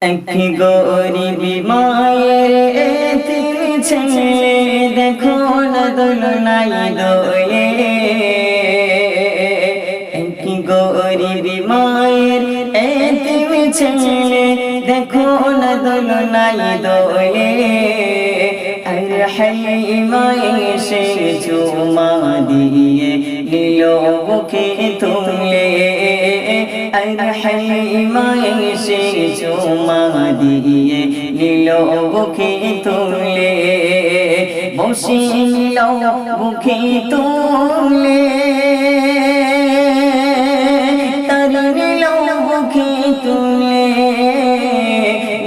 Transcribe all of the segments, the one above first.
একটি গরিবী মায়ের এতিম ছেলে দেখো না দোলনায় দোলে। একটি গরিবী মায়ের এতিম ছেলে দেখো না দোলনায় দোলে। আর হালিমা এসে চুমা দিয়ে নিল বুকে তুলে। আর হালিমা এসে চুমা দিয়ে নিল বুকে তুলে। বসে নিল বুকে তুলে। তার নিল বুকে তুলে।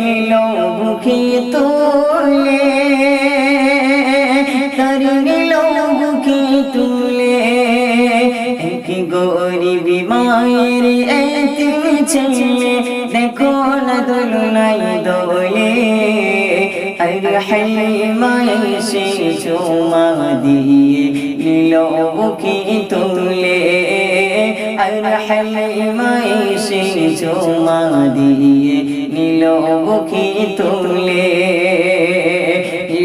নিল বুকে তুলে। তার নিল বুকে তুলে। এক গরিবী মায়ের এতিম ছেলে দেখো না দোলনায় দোলে। আর হালিমা এসে চুমা দিয়ে নিল বুকে তুলে। আর হালিমা এসে চুমা দিয়ে নিল বুকে তুলে।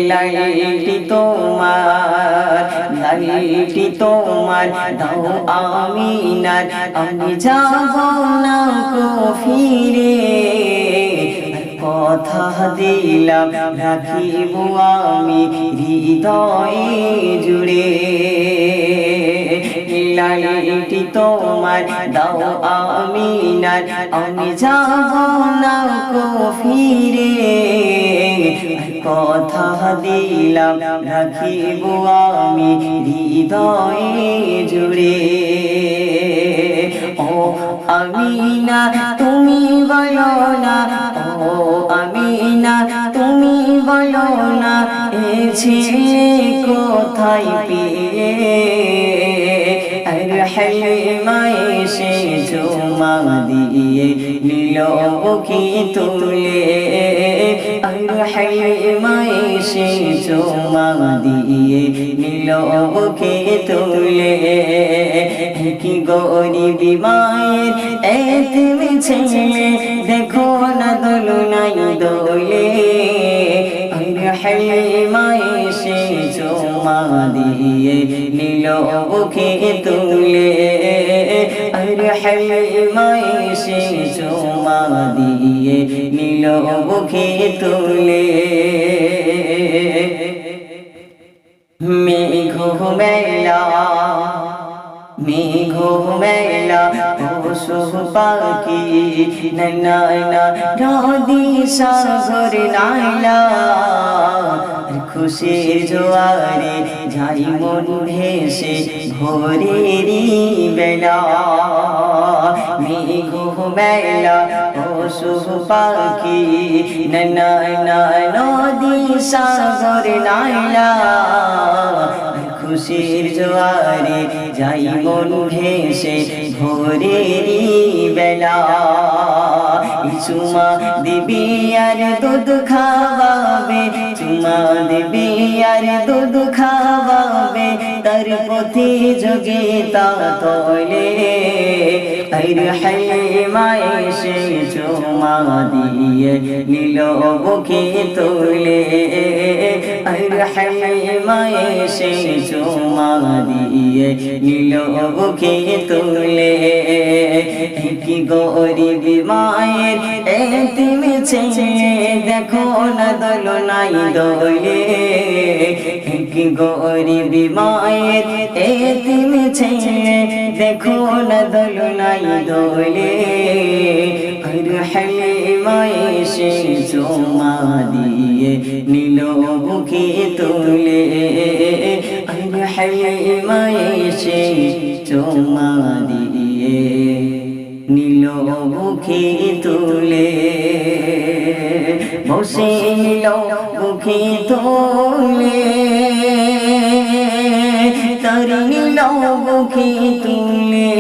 লাইটি তোমার লাইটি তোমার দাও আমিনার আমি যাব না কো ফিরে। কথা দিলাম রাখিব আমি হৃদয়ে জুড়ে। লাইটি তোমার দাও আমিনার আমি যাব না কো ফিরে। কথা দিলাম রাখিব আমি হৃদয়ে জুড়ে। ও আমিনা তুমি বলো না, ও আমিনা তুমি বলো না, এ ছেলে কোথায় পেয়ে। আর হালিমা এসে চুমা দিয়ে নিল বুকে তুলে। আর হালিমা এসে চুমা দিয়ে নিল বুকে তুলে। কি গরিবী মায়ের এতিম ছেলে দেখো না দোলনায় দোলে। আর হালিমা এসে চুমা দিয়ে নিল বুকে তুলে। আর হালিমা এসে চুমা দিয়ে নিল বুকে তুলে। মেঘ মেলা মেঘ মেলা পশু পাখি নয়না নদী সাগর নাইলা। খুশির জোয়ারে যাই মন ভেসে ভোরেরই বেলা। মেঘ মেলা পশু পাখি নয়না নদী সাগর নাইলা। খুশির জোয়ারে যাই মন ভেসে ভোরেরই বেলা। চুমা দিবি আর দুধ খাওয়াবে, চুমা দিবি আর দুধ খাওয়াবে, তার প্রতিযোগিতা তোলে। আর হালিমা এসে চুমা দিয়ে নিল বুকে তুলে। আর হালিমা এসে চুমা দিয়ে নিল বুকে তুলে। কি গরিবী মায়ের এতিম ছেলে দেখো না দোলনায় দোলে। কি গরিবী মায়ের এতিম ছেলে দেখো না দোলনায় দোলে। আর হালিমা এসে চুমা দিয়ে নিল বুকে তুলে। আর হালিমা এসে চুমা দিয়ে নিল বুকে তুলে। বসে নিল বুকে তুলে। তার নিল বুকে তুলে।